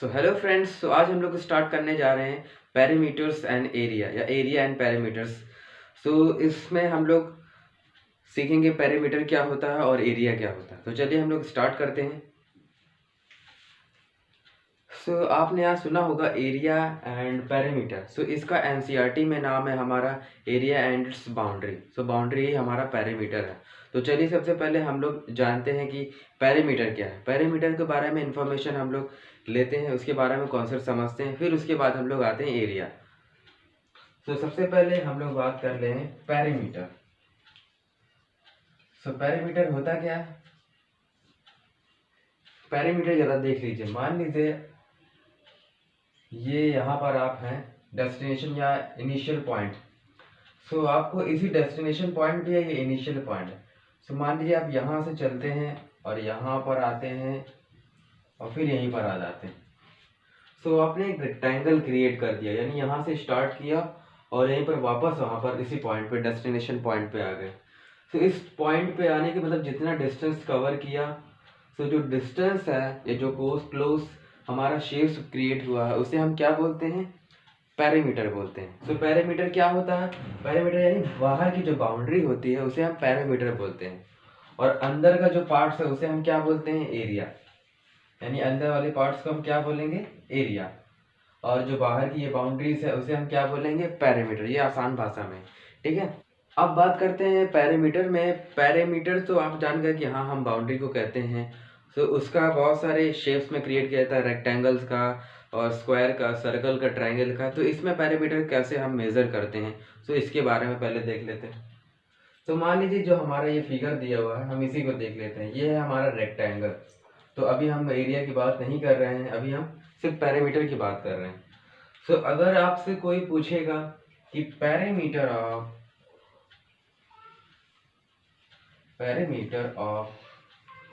So hello friends, तो आज हम लोग स्टार्ट करने जा रहे हैं पैरामीटर्स एंड एरिया या एरिया एंड पैरामीटर्स। सो इसमें हम लोग सीखेंगे पैरामीटर क्या होता है और एरिया क्या होता है। तो चलिए हम लोग स्टार्ट करते हैं। सो आपने यहाँ सुना होगा एरिया एंड पैरामीटर। सो इसका एनसीईआरटी में नाम है हमारा area and its boundary. So boundary ही हमारा पैरामीटर है। तो चलिए सबसे पहले हम लोग जानते हैं कि पैरामीटर क्या है। पैरामीटर के बारे में इंफॉर्मेशन हम लोग लेते हैं, उसके बारे में कॉन्सेप्ट समझते हैं, फिर उसके बाद हम लोग आते हैं एरिया। तो सबसे पहले हम लोग बात कर ले हैं पैरामीटर। सो पैरामीटर होता क्या है? पैरामीटर जरा देख लीजिए। मान लीजिए ये यहाँ पर आप हैं डेस्टिनेशन या इनिशियल पॉइंट। सो आपको इसी डेस्टिनेशन पॉइंट भी है, ये इनिशियल पॉइंट है। सो मान लीजिए आप यहाँ से चलते हैं और यहाँ पर आते हैं और फिर यहीं पर आ जाते हैं। सो आपने एक रेक्टेंगल क्रिएट कर दिया, यानी यहाँ से स्टार्ट किया और यहीं पर वापस वहाँ पर इसी पॉइंट पे डेस्टिनेशन पॉइंट पे आ गए। सो इस पॉइंट पे आने के मतलब जितना डिस्टेंस कवर किया, सो जो डिस्टेंस है ये जो क्लोज हमारा शेप क्रिएट हुआ है उसे हम क्या बोलते हैं? पैरामीटर बोलते हैं। सो पैरामीटर क्या होता है? पैरामीटर यानी बाहर की जो बाउंड्री होती है उसे हम पैरामीटर बोलते हैं, और अंदर का जो पार्ट्स है उसे हम क्या बोलते हैं? एरिया। यानी अंदर वाले पार्ट्स को हम क्या बोलेंगे? एरिया। और जो बाहर की ये बाउंड्रीज है उसे हम क्या बोलेंगे? पैरामीटर। ये आसान भाषा में, ठीक है। अब बात करते हैं पैरामीटर में। पैरामीटर तो आप जान गए कि हाँ हम बाउंड्री को कहते हैं। सो उसका बहुत सारे शेप्स में क्रिएट किया जाता है, रेक्टेंगल्स का और स्क्वायर का, सर्कल का, ट्राइंगल का। तो इसमें पैरामीटर कैसे हम मेज़र करते हैं, सो इसके बारे में पहले देख लेते हैं। तो मान लीजिए जो हमारा ये फिगर दिया हुआ है हम इसी को देख लेते हैं। ये है हमारा रेक्टेंगल। तो अभी हम एरिया की बात नहीं कर रहे हैं, अभी हम सिर्फ पैरामीटर की बात कर रहे हैं। सो अगर आपसे कोई पूछेगा कि पैरामीटर ऑफ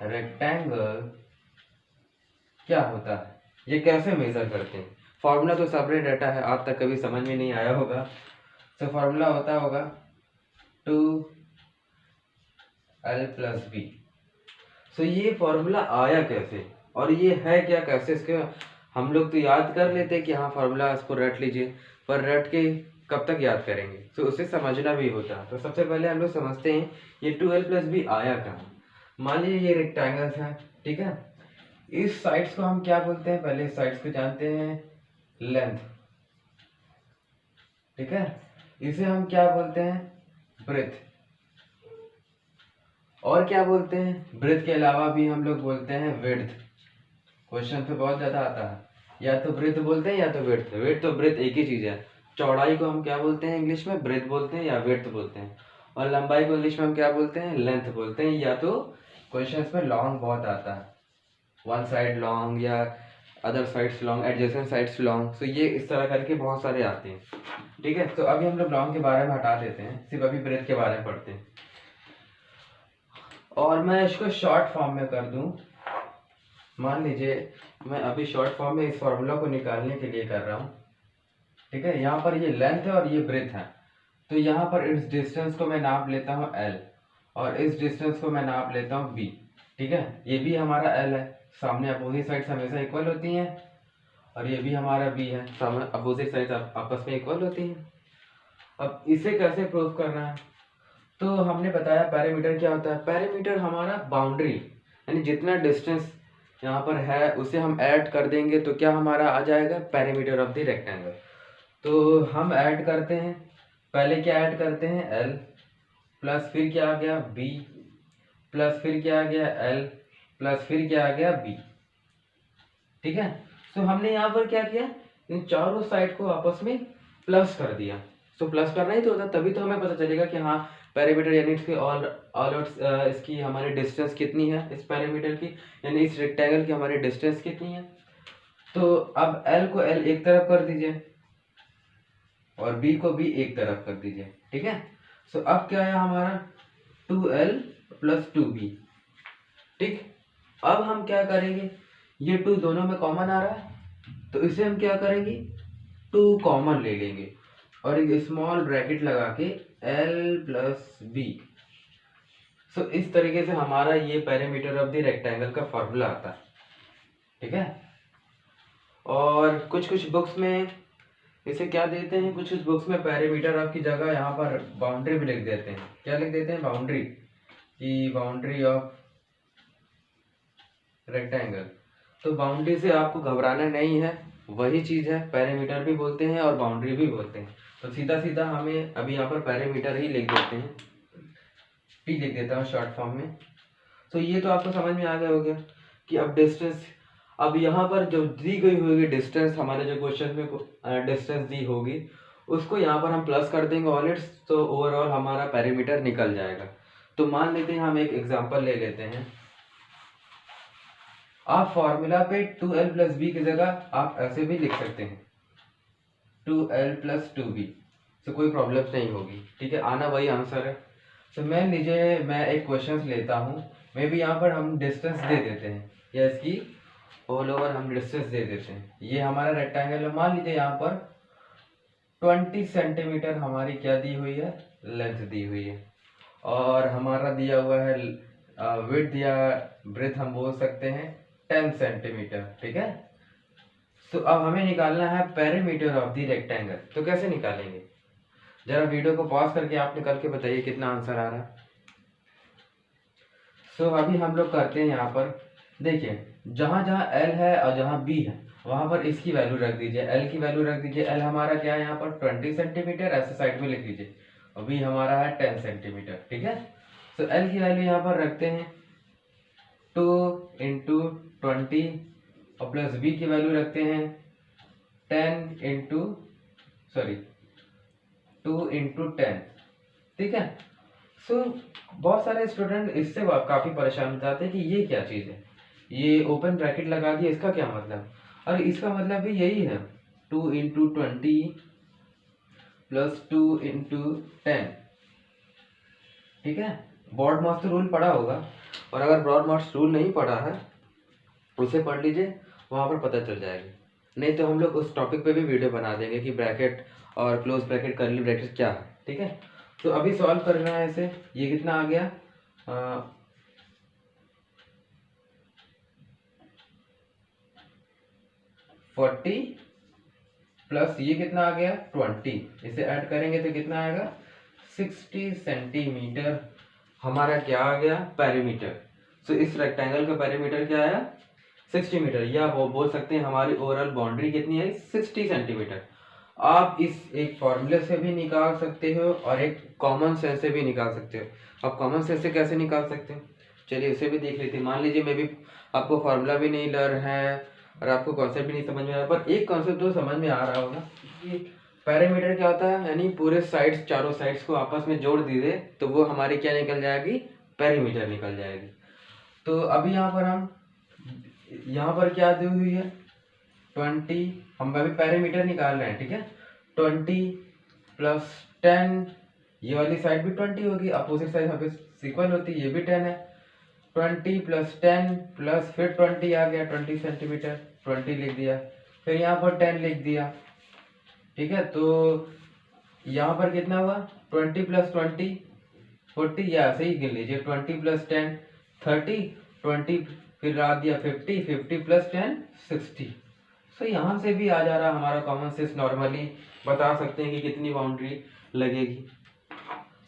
रेक्टेंगल क्या होता है, ये कैसे मेजर करते हैं? फॉर्मूला तो सेपरेट डाटा है, आज तक कभी समझ में नहीं आया होगा। सो फॉर्मूला होता होगा 2l+b। सो ये फॉर्मूला आया कैसे और ये है क्या, कैसे इसके हम लोग तो याद कर लेते हैं कि हाँ फॉर्मूला इसको रट लीजिए, पर रट के कब तक याद करेंगे? तो उसे समझना भी होता है। तो सबसे पहले हम लोग समझते हैं ये 2l+b आया कहाँ। मान लीजिए ये रेक्टेंगल्स है, ठीक है। इस साइड्स को हम क्या बोलते हैं? पहले इस साइड्स को जानते हैं लेंथ, ठीक है। इसे हम क्या बोलते हैं? ब्रेथ। और क्या बोलते हैं? ब्रेथ के अलावा भी हम लोग बोलते हैं विड्थ। क्वेश्चन पे बहुत ज्यादा आता है, या तो ब्रेथ बोलते हैं या तो विड्थ। विड्थ तो ब्रेथ एक ही चीज है। चौड़ाई को हम क्या बोलते हैं इंग्लिश में? ब्रेथ बोलते हैं या विड्थ बोलते हैं। और लंबाई को इंग्लिश में हम क्या बोलते हैं? लेंथ बोलते हैं। या तो क्वेश्चन में लॉन्ग बहुत आता है, वन साइड लॉन्ग या other sides long, adjacent sides long. So ये इस तरह करके बहुत सारे आते हैं, ठीक है। तो अभी हम लोग लॉन्ग के बारे में हटा देते हैं, सिर्फ अभी ब्रेथ के बारे में पढ़ते हैं। और मैं इसको शॉर्ट फॉर्म में कर दूं। मान लीजिए मैं अभी शॉर्ट फॉर्म में इस फॉर्मूला को निकालने के लिए कर रहा हूँ, ठीक है। यहाँ पर ये लेंथ है और ये ब्रेथ है। तो यहाँ पर इस डिस्टेंस को मैं नाप लेता हूँ l, और इस डिस्टेंस को मैं नाप लेता हूँ b, ठीक है। ये भी हमारा l है, सामने अपोजिट साइड्स हमेशा इक्वल होती हैं। और ये भी हमारा b है, सामने अपोजिट साइड्स आपस में इक्वल होती हैं। अब इसे कैसे प्रूव करना है? तो हमने बताया पैरामीटर क्या होता है। पैरामीटर हमारा बाउंड्री, यानी जितना डिस्टेंस यहाँ पर है उसे हम ऐड कर देंगे तो क्या हमारा आ जाएगा? Parameter of the rectangle. तो हम ऐड करते हैं, पहले क्या ऐड करते हैं? l प्लस फिर क्या आ गया? b प्लस फिर क्या आ गया? l प्लस फिर क्या आ गया? b, ठीक है। तो हमने यहाँ पर क्या किया? इन चारों साइड को आपस में प्लस कर दिया। तो प्लस करना ही तो होता, तभी तो हमें पता चलेगा कि हाँ पैरामीटर यानी इसकी ऑल आउट इसकी हमारी डिस्टेंस कितनी है इस पैरामीटर की, यानी इस रेक्टेंगल की हमारी डिस्टेंस कितनी है। तो अब l को l एक तरफ कर दीजिए और b को b एक तरफ कर दीजिए, ठीक है। सो अब क्या है हमारा? 2l प्लस 2b, ठीक। अब हम क्या करेंगे? ये 2 दोनों में कॉमन आ रहा है तो इसे हम क्या करेंगे? 2 कॉमन ले लेंगे और एक स्मॉल ब्रैकेट लगा के l प्लस b। सो इस तरीके से हमारा ये पैरामीटर ऑफ द रेक्टेंगल का फॉर्मूला आता है, ठीक है। और कुछ कुछ बुक्स में इसे क्या देते हैं, कुछ कुछ बुक्स में पेरीमीटर ऑफ की जगह यहाँ पर बाउंड्री भी लिख देते हैं। क्या लिख देते हैं? बाउंड्री, की बाउंड्री ऑफ रेक्टेंगल। तो बाउंड्री से आपको घबराना नहीं है, वही चीज़ है, पेरीमीटर भी बोलते हैं और बाउंड्री भी बोलते हैं। तो सीधा सीधा हमें अभी यहाँ पर पेरीमीटर ही लिख देते हैं, पी लिख देता हूँ शॉर्ट फॉर्म में। तो ये तो आपको समझ में आ गया होगा कि अब डिस्टेंस, अब यहाँ पर जो दी गई होगी डिस्टेंस, हमारे जो क्वेश्चन में डिस्टेंस दी होगी उसको यहाँ पर हम प्लस कर देंगे ऑल इट्स, तो ओवरऑल हमारा पेरीमीटर निकल जाएगा। तो मान लेते हैं, हम एक एग्जांपल ले लेते हैं। आप फॉर्मूला पे 2l प्लस बी की जगह आप ऐसे भी लिख सकते हैं 2l प्लस 2b, तो कोई प्रॉब्लम नहीं होगी, ठीक है, आना वही आंसर है। तो मैं एक क्वेश्चन लेता हूँ, मे भी यहाँ पर हम डिस्टेंस दे देते हैं या इसकी ऑल ओवर हम डिस्टेंस दे देते हैं। ये हमारा रेक्टेंगल है, मान लीजिए यहाँ पर 20 सेंटीमीटर हमारी क्या दी हुई है, लेंथ दी हुई है, और हमारा दिया हुआ है विड्थ या ब्रेथ हम बोल सकते हैं 10 सेंटीमीटर, ठीक है। तो अब हमें निकालना है पेरीमीटर ऑफ द रेक्टेंगल। तो कैसे निकालेंगे, जरा वीडियो को पॉज करके आप निकाल के बताइए कितना आंसर आ रहा है। सो अभी हम लोग करते हैं, यहाँ पर देखिए जहाँ जहाँ L है और जहाँ B है वहाँ पर इसकी वैल्यू रख दीजिए, L की वैल्यू रख दीजिए। L हमारा क्या है यहाँ पर 20 सेंटीमीटर, ऐसे साइड में लिख लीजिए, और B हमारा है 10 सेंटीमीटर, ठीक है। तो L की वैल्यू यहाँ पर रखते हैं 2 इंटू 20, और प्लस B की वैल्यू रखते हैं 2 इंटू 10, ठीक है। सो बहुत सारे स्टूडेंट इससे काफ़ी परेशान हो जाते हैं कि ये क्या चीज़ है, ये ओपन ब्रैकेट लगा दिया, इसका क्या मतलब। और इसका मतलब भी यही है 2 इंटू 20 प्लस 2 इंटू 10, ठीक है। ब्रॉड मास्टर रूल पढ़ा होगा, और अगर ब्रॉड मास्टर रूल नहीं पढ़ा है उसे पढ़ लीजिए, वहाँ पर पता चल जाएगा। नहीं तो हम लोग उस टॉपिक पे भी वीडियो बना देंगे कि ब्रैकेट और क्लोज ब्रैकेट कर्ली ब्रैकेट क्या है, ठीक है। तो अभी सॉल्व करना है इसे। ये कितना आ गया, 40 प्लस ये कितना आ गया 20, इसे ऐड करेंगे तो कितना आएगा 60 सेंटीमीटर हमारा क्या आ गया पेरीमीटर। सो इस रेक्टेंगल का पेरीमीटर क्या आया 60 मीटर, या वो बोल सकते हैं हमारी ओवरऑल बाउंड्री कितनी है 60 सेंटीमीटर। आप इस एक फॉर्मूले से भी निकाल सकते हो और एक कॉमन सेंस से भी निकाल सकते हो। आप कॉमन सेंस से कैसे निकाल सकते हो, चलिए उसे भी देख लेते हैं। मान लीजिए मैं भी आपको फार्मूला भी नहीं लर्न है और आपको कॉन्सेप्ट भी नहीं समझ में आ रहा, पर एक कॉन्सेप्ट तो समझ में आ रहा होगा कि पैरामीटर क्या होता है, यानी पूरे साइड्स, चारों साइड्स को आपस में जोड़ दीजिए तो वो हमारी क्या निकल जाएगी, पेरीमीटर निकल जाएगी। तो अभी यहाँ पर हम यहाँ पर क्या दी हुई है 20, हम अभी पेरीमीटर निकाल रहे हैं, ठीक है। 20 प्लस 10, ये वाली साइड भी 20 होगी, अपोजिट साइड यहाँ पे इक्वल होती है, ये भी 10 है। 20 प्लस 10 प्लस फिर 20 आ गया 20 सेंटीमीटर, 20 लिख दिया, फिर यहाँ पर 10 लिख दिया, ठीक है। तो यहाँ पर कितना हुआ 20 प्लस 20 40, या ऐसे ही गिन लीजिए 20 प्लस 10 30, 20 फिर आ दिया 50, 50 प्लस 10 60। सो यहाँ से भी आ जा रहा हमारा कॉमन सेंस, नॉर्मली बता सकते हैं कि कितनी बाउंड्री लगेगी।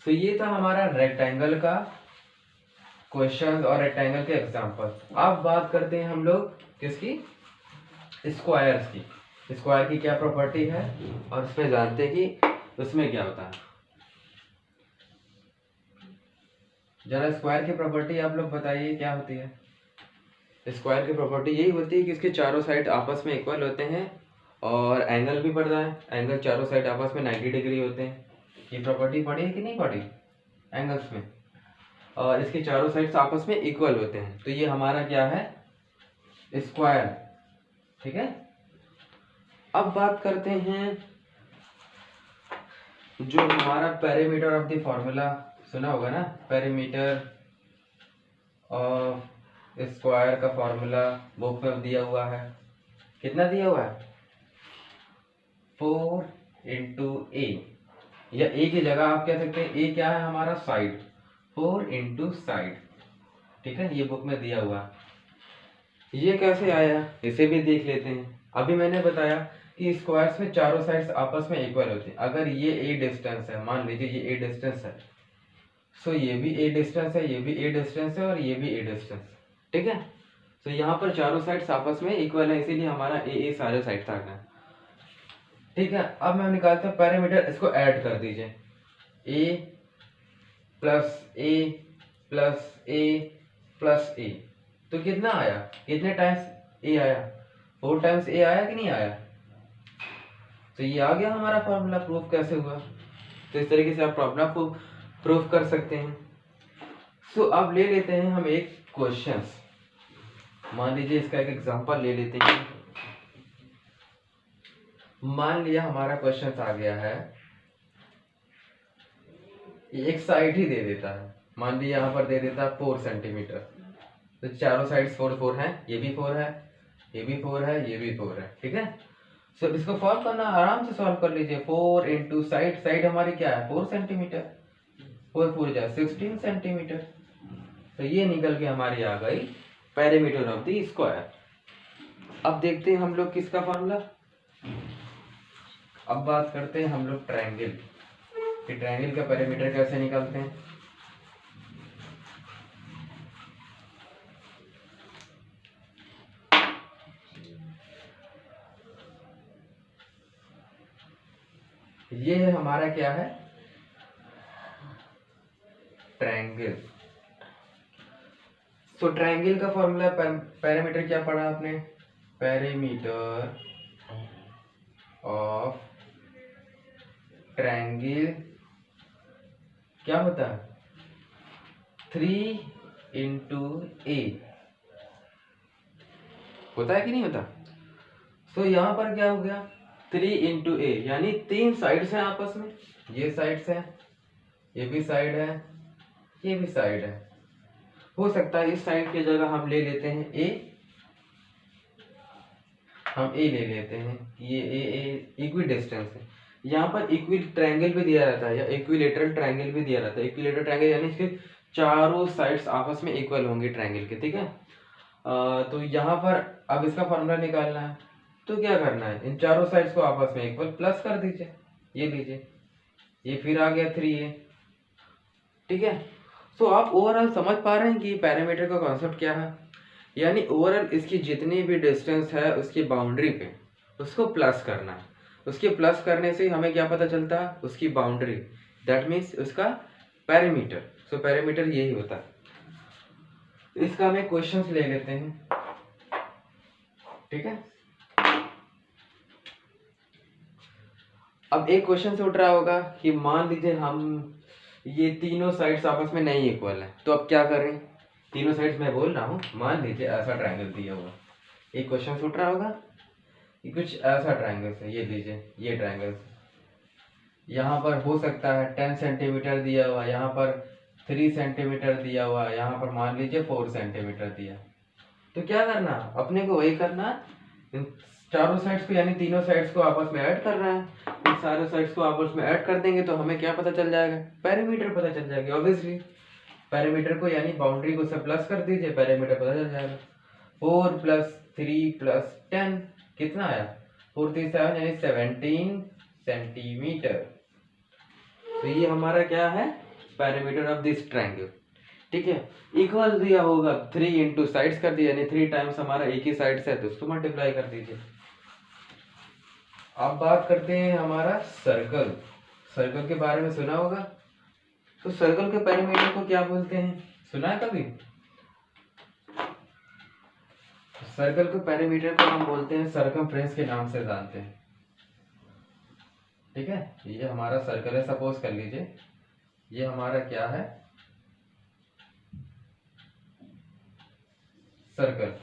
सो ये था हमारा रेक्टेंगल का क्वेश्चन और रेक्टेंगल के एग्जांपल। अब बात करते हैं हम लोग किसकी, स्क्वायर्स की। स्क्वायर की क्या प्रॉपर्टी है और उसमें जानते हैं कि उसमें क्या होता है। जरा स्क्वायर की प्रॉपर्टी आप लोग बताइए क्या होती है। स्क्वायर की प्रॉपर्टी यही होती है कि इसके चारों साइड आपस में इक्वल होते हैं और एंगल भी पड़ता है, एंगल चारों साइड आपस में 90 डिग्री होते हैं। ये प्रॉपर्टी पढ़ी है कि नहीं पढ़ी एंगल्स में, और इसके चारों साइड्स आपस में इक्वल होते हैं, तो ये हमारा क्या है स्क्वायर, ठीक है। अब बात करते हैं जो हमारा पेरीमीटर ऑफ द फॉर्मूला सुना होगा ना, पेरीमीटर ऑफ स्क्वायर का फॉर्मूला बुक में दिया हुआ है, कितना दिया हुआ है 4 इंटू ए, या ए की जगह आप कह सकते हैं ए क्या है हमारा साइड, 4 इंटू साइड, ठीक है, ये बुक में दिया हुआ है। ये कैसे आया इसे भी देख लेते हैं। अभी मैंने बताया कि स्क्वायर्स में चारों साइड्स आपस में इक्वल होती हैं। अगर ये ए डिस्टेंस है, मान लीजिए ये ए डिस्टेंस है, सो ये भी ए डिस्टेंस है, ये भी ए डिस्टेंस है और ये भी ए डिस्टेंस, ठीक है। तो यहाँ पर चारों साइड्स आपस में इक्वल है, इसीलिए हमारा ए सारे साइड्स आ गए, ठीक है। अब मैं निकालता हूँ पैरामीटर, इसको ऐड कर दीजिए, ए प्लस ए प्लस ए प्लस ए, तो कितना आया, कितने टाइम्स ए आया, 4 टाइम्स ए आया कि नहीं आया। तो ये आ गया हमारा फॉर्मूला। प्रूफ कैसे हुआ, तो इस तरीके से आप प्रॉब्लम को प्रूफ कर सकते हैं। सो अब ले लेते हैं हम एक क्वेश्चन, मान लीजिए इसका एक एग्जांपल ले लेते हैं। मान लिया हमारा क्वेश्चन आ गया है, एक साइड ही दे देता है, मान लिया यहाँ पर दे देता है 4 सेंटीमीटर, तो चारों साइड 4 4 हैं, ये भी 4 है, ये भी 4 है, ये भी 4 है, ठीक है। सो इसको सॉल्व करना, आराम से सॉल्व कर लीजिए। 4 इंटू साइड, साइड हमारी क्या है 4 सेंटीमीटर, 4 4 जा 16 सेंटीमीटर, तो ये निकल के हमारी आ गई पेरीमीटर ऑफ द स्क्वायर। अब देखते हैं हम लोग किसका फॉर्मूला। अब बात करते हैं हम लोग ट्रायंगल कि ट्रायंगल का पेरीमीटर कैसे निकालते हैं। ये है हमारा क्या है, ट्रायंगल। सो ट्रायंगल का फॉर्मूला, पैरामीटर क्या पढ़ा आपने, पेरीमीटर ऑफ ट्रायंगल क्या होता है 3 इंटू ए, होता है कि नहीं होता। सो यहाँ पर क्या हो गया 3 इंटू ए, यानी 3 साइड्स हैं आपस में, ये साइड्स हैं, ये भी साइड है, ये भी साइड है। हो सकता है इस साइड की जगह हम ले लेते हैं ए, हम ए ले लेते हैं, ये ए इक्वी डिस्टेंस है। यहाँ पर इक्वी ट्रायंगल भी दिया रहता है या इक्विलेटरल ट्रायंगल भी दिया रहता है। इक्विलेटरल ट्रायंगल यानी इसके चारों साइड्स आपस में इक्वल होंगे ट्रायंगल के, ठीक है। तो यहाँ पर अब इसका फॉर्मूला निकालना है, तो क्या करना है, इन चारों साइड्स को आपस में इक्वल प्लस कर दीजिए, ये लीजिए, ये फिर आ गया 3a, ठीक है। सो आप ओवरऑल समझ पा रहे हैं कि पैरामीटर का कॉन्सेप्ट क्या है, यानी ओवरऑल इसकी जितनी भी डिस्टेंस है उसकी बाउंड्री पे उसको प्लस करना है। उसके प्लस करने से हमें क्या पता चलता है, उसकी बाउंड्री, दैट मीन्स उसका पैरामीटर। सो पैरामीटर यही होता है। इसका हमें क्वेश्चंस ले लेते हैं, ठीक है। अब एक क्वेश्चन से उठ रहा होगा कि मान लीजिए हम ये तीनों साइड्स आपस में नहीं इक्वल है, तो अब क्या करें। तीनों साइड्स मैं बोल रहा हूँ, मान लीजिए ऐसा ट्रायंगल दिया हुआ, एक क्वेश्चन उठ रहा होगा कि कुछ ऐसा ट्रायंगल है, ये लीजिए, ये ट्रायंगल यहाँ पर हो सकता है 10 सेंटीमीटर दिया हुआ, यहाँ पर 3 सेंटीमीटर दिया हुआ, यहाँ पर मान लीजिए 4 सेंटीमीटर दिया। तो क्या करना, अपने को वही करना, इन चारों साइड्स को यानी तीनों साइड्स को आपस में ऐड करना है। इन सारे साइड्स को आपस में ऐड कर देंगे तो हमें क्या पता चल जाएगा, पैरामीटर पता चल जाएगा। ऑब्वियसली पैरामीटर को यानी बाउंड्री को से प्लस कर दीजिए, पैरामीटर पता चल जाएगा। 4 + 3 + 10 कितना आया, 4 3 7 यानी 17 सेंटीमीटर। तो ये हमारा क्या है, पैरामीटर ऑफ दिस ट्रायंगल, ठीक है। इक्वल दिया होगा 3 इंटू साइड्स कर दिया, यानी 3 टाइम्स हमारा एक ही साइड से है तो उसको मल्टीप्लाई कर दीजिए। अब बात करते हैं हमारा सर्कल। सर्कल के बारे में सुना होगा, तो सर्कल के पैरामीटर को क्या बोलते हैं, सुना है कभी। सर्कल के पैरामीटर को हम बोलते हैं सर्कमफ्रेंस के नाम से जानते हैं, ठीक है। ये हमारा सर्कल है, सपोज कर लीजिए ये हमारा क्या है, सर्कल,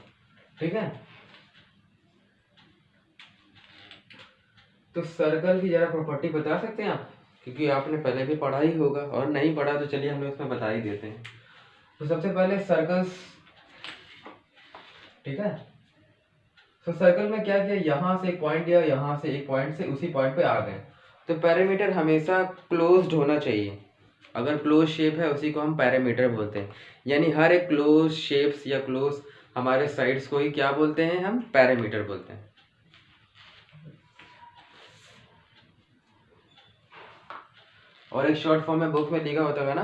ठीक है। तो सर्कल की जरा प्रॉपर्टी बता सकते हैं आप, क्योंकि आपने पहले भी पढ़ा ही होगा, और नहीं पढ़ा तो चलिए हम लोग इसमें बता ही देते हैं। तो सबसे पहले सर्कल्स, ठीक है। तो सर्कल में क्या किया, यहाँ से एक पॉइंट दिया, यहाँ से एक पॉइंट से उसी पॉइंट पे आ गए। तो पैरामीटर हमेशा क्लोज्ड होना चाहिए, अगर क्लोज शेप है उसी को हम पैरामीटर बोलते हैं। यानी हर एक क्लोज शेप्स या क्लोज हमारे साइड्स को ही क्या बोलते हैं, हम पैरामीटर बोलते हैं। और एक शॉर्ट फॉर्म में बुक में लिखा होता है ना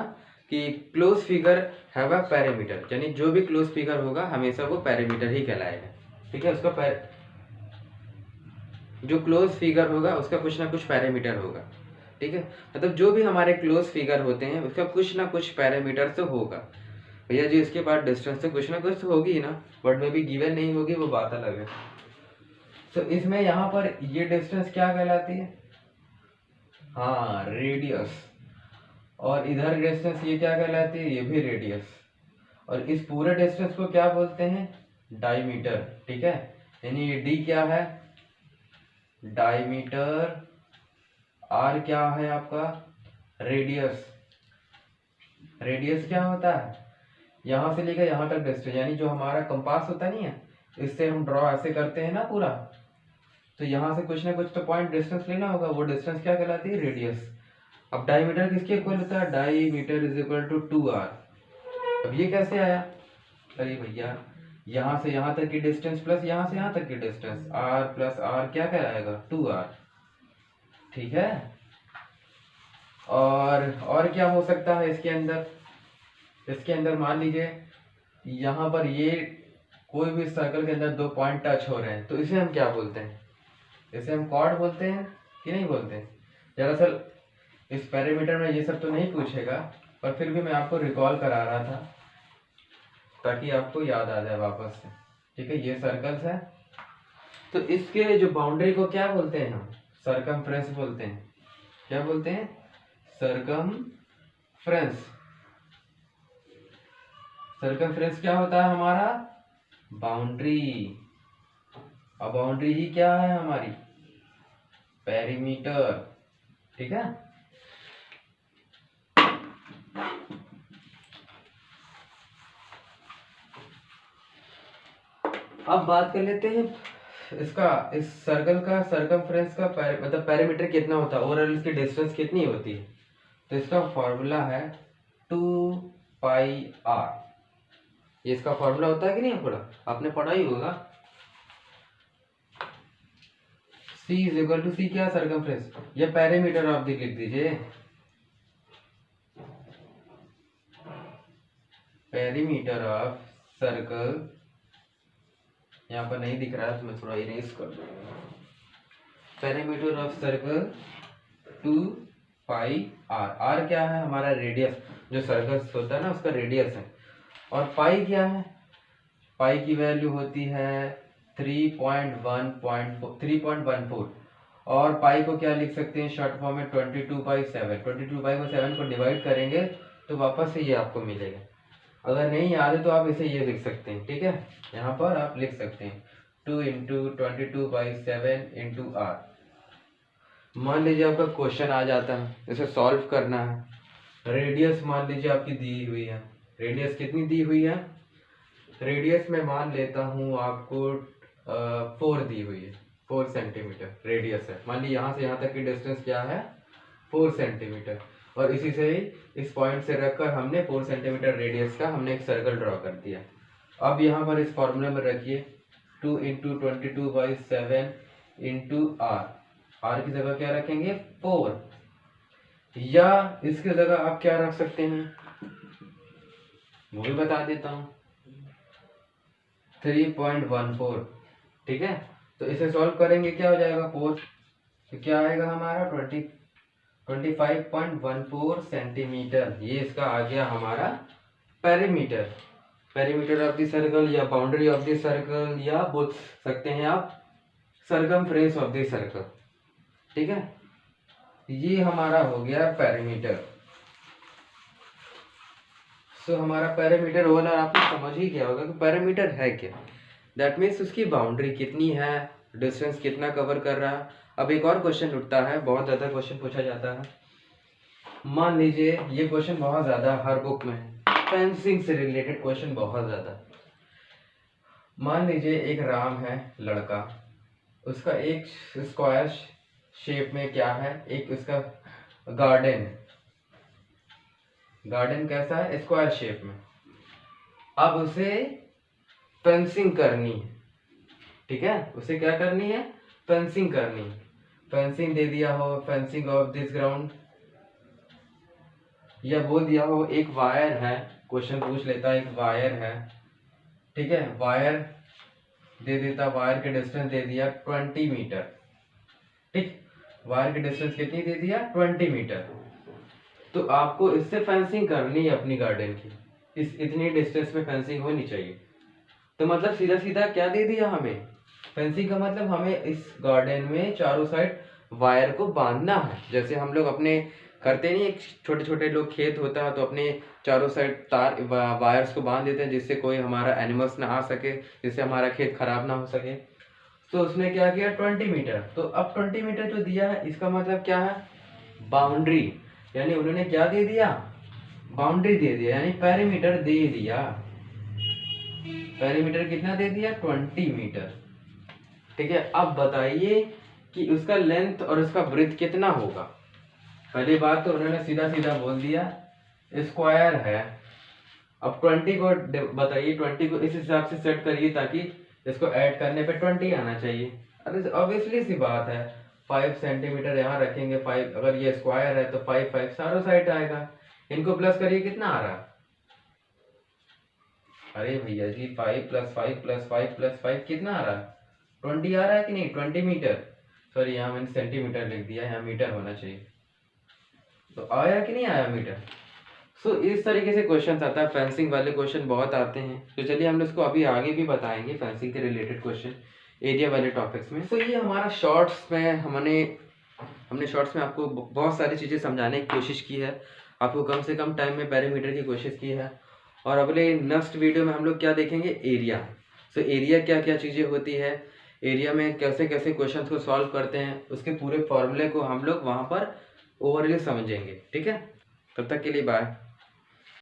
कि close figure have a parameter, यानी जो भी क्लोज फिगर होगा हमेशा वो पैरामीटर ही कहलाएगा। ठीक है, उसका जो क्लोज फिगर होगा उसका कुछ ना कुछ पैरामीटर होगा। ठीक है, मतलब जो भी हमारे क्लोज फिगर होते हैं उसका कुछ ना कुछ पैरामीटर तो होगा। भैया जी इसके बाद डिस्टेंस तो कुछ ना कुछ तो होगी ही ना, बट में भी गिवन नहीं होगी, वो बात अलग है। तो इसमें यहाँ पर ये डिस्टेंस क्या कहलाती है, हाँ रेडियस। और इधर डिस्टेंस ये क्या कहलाती है, ये भी रेडियस। और इस पूरे डिस्टेंस को क्या बोलते हैं, डायमीटर। ठीक है, यानी ये डी क्या है, डायमीटर। आर क्या है आपका, रेडियस। रेडियस क्या होता है, यहाँ से लेकर यहाँ तक डिस्टेंस, यानी जो हमारा कंपास होता नहीं है, इससे हम ड्रॉ ऐसे करते हैं ना पूरा, तो यहाँ से कुछ ना कुछ तो पॉइंट डिस्टेंस लेना होगा, वो डिस्टेंस क्या कहलाती है, रेडियस। अब डायमीटर किसके इक्वल होता है, diameter is equal to 2r। अब ये कैसे आया, अरे भैया यहाँ से यहाँ तक की डिस्टेंस प्लस यहाँ से यहाँ तक की डिस्टेंस, r प्लस r क्या कहलाएगा, 2r। ठीक है, और क्या हो सकता है इसके अंदर, इसके अंदर मान लीजिए यहाँ पर ये कोई भी सर्कल के अंदर दो पॉइंट टच हो रहे हैं, तो इसे हम क्या बोलते हैं, इसे हम कॉर्ड बोलते हैं कि नहीं बोलते हैं। दरअसल इस पैरामीटर में ये सब तो नहीं पूछेगा, पर फिर भी मैं आपको रिकॉल करा रहा था ताकि आपको याद आ जाए वापस से। ठीक है, ये सर्कल्स है, तो इसके जो बाउंड्री को क्या बोलते हैं, हम सरकमफ्रेंस बोलते हैं। क्या बोलते हैं, सरकमफ्रेंस। सरकमफ्रेंस क्या होता है हमारा, बाउंड्री। और बाउंड्री ही क्या है हमारी, पेरीमीटर। ठीक है, अब बात कर लेते हैं इसका, इस सर्कल का सरकमफ्रेंस का मतलब पेरीमीटर कितना होता है, ओवरऑल इसकी डिस्टेंस कितनी होती है। तो इसका फॉर्मूला है 2πr। ये इसका फॉर्मूला होता है कि नहीं, थोड़ा आपने पढ़ा ही होगा। c इज इक्वल टू, सी क्या, सरकमफ्रेंस, ये पेरीमीटर आप लिख दीजिए, पेरीमीटर ऑफ सर्कल। यहाँ पर नहीं दिख रहा है तो मैं थोड़ा इरेज कर दूंगा। Perimeter of circle 2πr। r क्या है हमारा, रेडियस, जो सर्कल होता है ना उसका रेडियस है। और पाई क्या है, पाई की वैल्यू होती है 3.14। और पाई को क्या लिख सकते हैं शॉर्ट फॉर्म में, 22/7। 22/7 को डिवाइड करेंगे तो वापस से ये आपको मिलेगा। अगर नहीं याद है तो आप इसे ये लिख सकते हैं। ठीक है, यहाँ पर आप लिख सकते हैं 2 × 22/7 × r। मान लीजिए आपका क्वेश्चन आ जाता है, इसे सॉल्व करना है। रेडियस मान लीजिए आपकी दी हुई है, रेडियस कितनी दी हुई है, रेडियस में मान लेता हूँ आपको 4 दी हुई है, 4 सेंटीमीटर रेडियस है। मान लीजिए यहाँ से यहाँ तक की डिस्टेंस क्या है, 4 सेंटीमीटर। और इसी से ही इस पॉइंट से रखकर हमने 4 सेंटीमीटर रेडियस का हमने एक सर्कल ड्रॉ कर दिया। अब यहाँ पर इस फॉर्मूले में रखिए 2 × 22/7 × r। r की जगह क्या रखेंगे, 4, या इसकी जगह आप क्या रख सकते हैं वो भी बता देता हूँ, 3.14। ठीक है, तो इसे सॉल्व करेंगे क्या हो जाएगा, 4, तो क्या आएगा हमारा 25.14 सेंटीमीटर। ये इसका आ गया हमारा perimeter, perimeter of the circle, या बाउंड्री ऑफ द सर्कल, या बोल सकते हैं आप सरकमफ्रेंस ऑफ द सर्कल। ठीक है, ये हमारा हो गया पेरीमीटर। सो हमारा पेरीमीटर ओवरऑल आपको समझ ही गया होगा कि पेरीमीटर है क्या। दैट मीन्स उसकी बाउंड्री कितनी है, डिस्टेंस कितना कवर कर रहा है। अब एक और क्वेश्चन उठता है, बहुत ज़्यादा क्वेश्चन पूछा जाता है। मान लीजिए ये क्वेश्चन बहुत ज़्यादा हर बुक में है, फेंसिंग से रिलेटेड क्वेश्चन बहुत ज़्यादा। मान लीजिए एक राम है लड़का, उसका एक स्क्वायर शेप में क्या है, एक उसका गार्डन है। गार्डन कैसा है, स्क्वायर शेप में। अब उसे फेंसिंग करनी है, ठीक है, उसे क्या करनी है, फेंसिंग करनी है। फेंसिंग दे दिया हो, फेंसिंग ऑफ दिस ग्राउंड, या बोल दिया हो एक वायर है, क्वेश्चन पूछ लेता है एक वायर है, ठीक है, वायर दे देता, वायर के डिस्टेंस दे दिया 20 मीटर, ठीक, वायर की डिस्टेंस कितनी दे दिया, 20 मीटर। तो आपको इससे फेंसिंग करनी है अपनी गार्डन की, इस इतनी डिस्टेंस में फेंसिंग होनी चाहिए। तो मतलब सीधा सीधा क्या दे दिया हमें, फेंसिंग का मतलब हमें इस गार्डन में चारों साइड वायर को बांधना है। जैसे हम लोग अपने करते नहीं, एक छोटे छोटे लोग खेत होता है तो अपने चारों साइड तार वायर्स को बांध देते हैं जिससे कोई हमारा एनिमल्स ना आ सके, जिससे हमारा खेत खराब ना हो सके। तो उसने क्या किया 20 मीटर। तो अब 20 मीटर जो दिया है इसका मतलब क्या है, बाउंड्री, यानी उन्होंने क्या दे दिया, बाउंड्री दे दिया, यानी पेरीमीटर दे दिया। पेरीमीटर कितना दे दिया, 20 मीटर, ठीक है। अब बताइए कि उसका लेंथ और उसका ब्रेथ कितना होगा। पहली बात तो उन्होंने सीधा सीधा बोल दिया स्क्वायर है। अब 20 को बताइए, 20 को इस हिसाब से सेट करिए ताकि इसको ऐड करने पे 20 आना चाहिए। अरे ऑब्वियसली सी बात है, 5 सेंटीमीटर यहाँ रखेंगे, 5 अगर ये स्क्वायर है तो 5 5 चारों साइड आएगा। इनको प्लस करिए, कितना आ रहा है, अरे भैया जी 5 + 5 + 5 + 5 कितना आ रहा है, 20 आ रहा है कि नहीं, 20 मीटर, सॉरी यहाँ मैंने सेंटीमीटर लिख दिया, यहाँ मीटर होना चाहिए। तो आया कि नहीं आया मीटर। सो इस तरीके से क्वेश्चन आता है, फेंसिंग वाले क्वेश्चन बहुत आते हैं। तो चलिए हम इसको अभी आगे भी बताएंगे फेंसिंग के रिलेटेड क्वेश्चन एरिया वाले टॉपिक्स में। तो ये हमारा शॉर्ट्स में हमने शॉर्ट्स में आपको बहुत सारी चीज़ें समझाने की कोशिश की है, आपको कम से कम टाइम में पेरीमीटर की कोशिश की है। और अगले नेक्स्ट वीडियो में हम लोग क्या देखेंगे, एरिया। सो एरिया क्या क्या चीज़ें होती है, एरिया में कैसे कैसे क्वेश्चंस को सॉल्व करते हैं, उसके पूरे फॉर्मूले को हम लोग वहाँ पर ओवरली समझेंगे, ठीक है। तब तक के लिए बाय।